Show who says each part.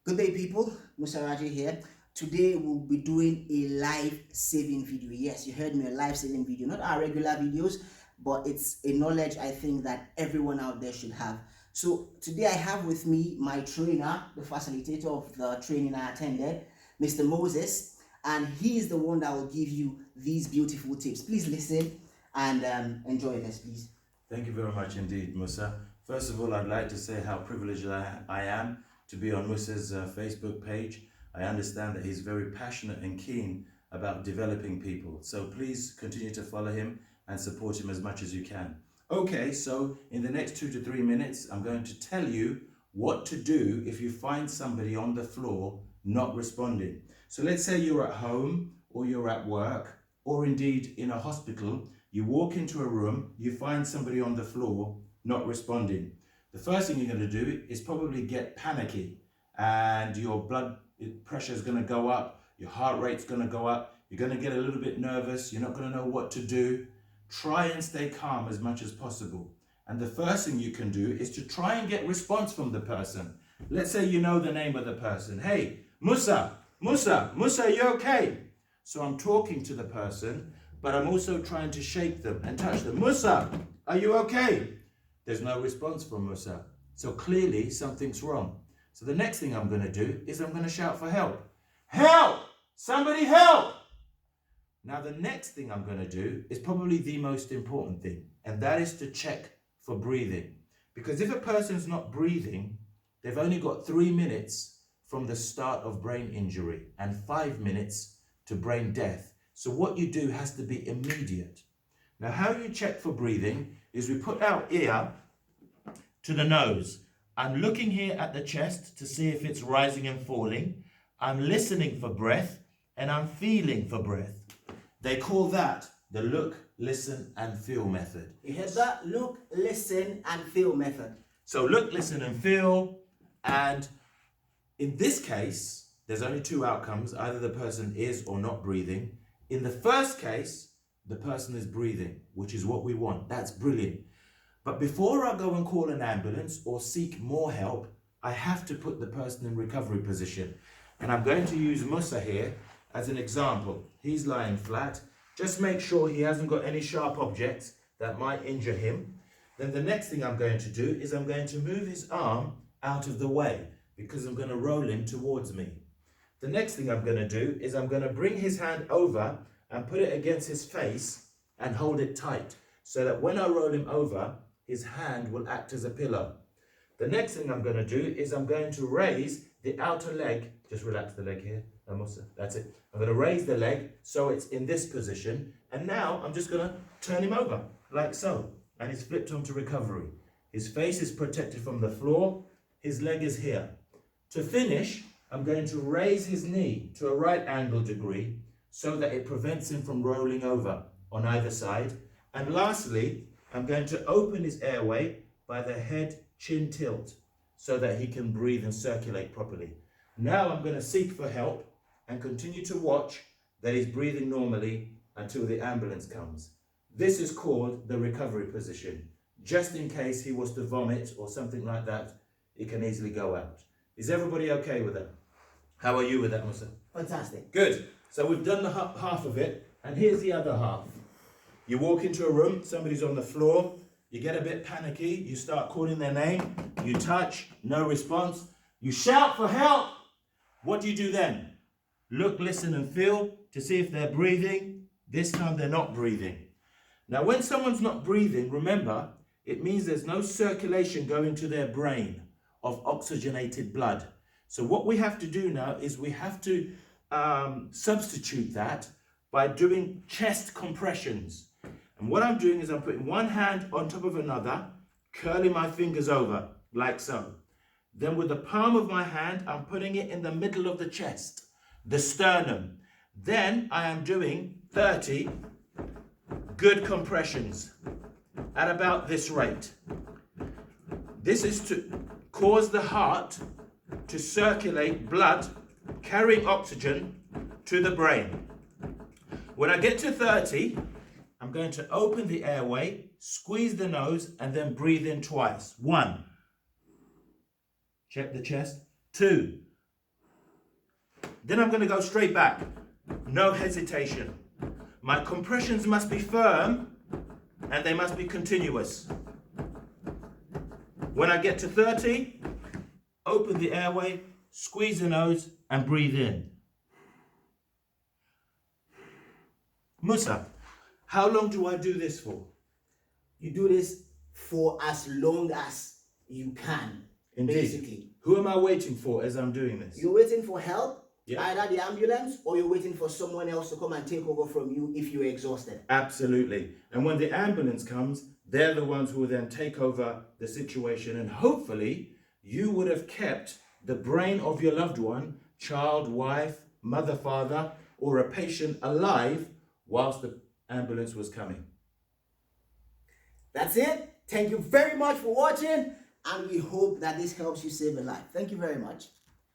Speaker 1: Good day, people. Musa Raji here. Today we'll be doing a life saving video. Yes, you heard me, a life saving video. Not our regular videos, but it's a knowledge I think that everyone out there should have. So today I have with me my trainer, the facilitator of the training I attended, Mr. Moses, and he is the one that will give you these beautiful tips. Please listen and enjoy this, please.
Speaker 2: Thank you very much indeed, Musa. First of all, I'd like to say how privileged I am to be on Musa's Facebook page. I understand that he's very passionate and keen about developing people. So please continue to follow him and support him as much as you can. Okay, so in the next 2 to 3 minutes, I'm going to tell you what to do if you find somebody on the floor not responding. So let's say you're at home or you're at work or indeed in a hospital. You walk into a room, you find somebody on the floor not responding. The first thing you're going to do is probably get panicky and your blood pressure is going to go up, your heart rate's going to go up, you're going to get a little bit nervous, you're not going to know what to do. Try and stay calm as much as possible. And the first thing you can do is to try and get response from the person. Let's say you know the name of the person. Hey, Musa, are you okay? So I'm talking to the person, but I'm also trying to shake them and touch them. Musa, are you okay? There's no response from Musa. So clearly something's wrong. So the next thing I'm going to do is I'm going to shout for help. Help! Somebody help! Now the next thing I'm going to do is probably the most important thing, and that is to check for breathing. Because if a person's not breathing, they've only got 3 minutes from the start of brain injury and 5 minutes to brain death. So what you do has to be immediate. Now how you check for breathing is we put our ear to the nose. I'm looking here at the chest to see if it's rising and falling. I'm listening for breath and I'm feeling for breath. They call that the look, listen and feel method.
Speaker 1: You heard that? Look, listen and feel method.
Speaker 2: So look, listen and feel, and in this case, there's only 2 outcomes. Either the person is or not breathing. In the first case, the person is breathing, which is what we want. That's brilliant. But before I go and call an ambulance or seek more help, I have to put the person in recovery position. And I'm going to use Musa here as an example. He's lying flat. Just make sure he hasn't got any sharp objects that might injure him. Then the next thing I'm going to do is I'm going to move his arm out of the way because I'm going to roll him towards me. The next thing I'm going to do is I'm going to bring his hand over and put it against his face and hold it tight so that when I roll him over, his hand will act as a pillow. The next thing I'm going to do is I'm going to raise the outer leg. Just relax the leg here. That's it. I'm going to raise the leg so it's in this position. And now I'm just going to turn him over like so. And he's flipped onto recovery. His face is protected from the floor. His leg is here. To finish, I'm going to raise his knee to a right angle degree so that it prevents him from rolling over on either side. And lastly, I'm going to open his airway by the head chin tilt so that he can breathe and circulate properly. Now I'm going to seek for help and continue to watch that he's breathing normally until the ambulance comes. This is called the recovery position. Just in case he was to vomit or something like that, it can easily go out. Is everybody okay with that? How are you with that, Musa?
Speaker 1: Fantastic.
Speaker 2: Good. So we've done the half of it, and here's the other half. You walk into a room, somebody's on the floor, you get a bit panicky, you start calling their name, you touch, no response, you shout for help. What do you do then? Look, listen and feel to see if they're breathing. This time they're not breathing. Now when someone's not breathing, remember, it means there's no circulation going to their brain of oxygenated blood. So what we have to do now is we have to substitute that by doing chest compressions. And what I'm doing is I'm putting one hand on top of another, curling my fingers over, like so. Then with the palm of my hand, I'm putting it in the middle of the chest, the sternum. Then I am doing 30 good compressions at about this rate. This is to cause the heart to circulate blood, carrying oxygen to the brain. When I get to 30, I'm going to open the airway, squeeze the nose, and then breathe in twice. 1. Check the chest. 2. Then I'm going to go straight back. No hesitation. My compressions must be firm and they must be continuous. When I get to 30, open the airway, squeeze the nose and breathe in. Musa, how long do I do this for?
Speaker 1: You do this for as long as you can.
Speaker 2: Indeed.
Speaker 1: Basically.
Speaker 2: Who am I waiting for as I'm doing this?
Speaker 1: You're waiting for help,
Speaker 2: Yeah.
Speaker 1: either the ambulance, or you're waiting for someone else to come and take over from you if you're exhausted.
Speaker 2: Absolutely. And when the ambulance comes, they're the ones who will then take over the situation. And hopefully, you would have kept the brain of your loved one, child, wife, mother, father, or a patient alive whilst the ambulance was coming.
Speaker 1: That's it. Thank you very much for watching, and we hope that this helps you save a life. Thank you very much.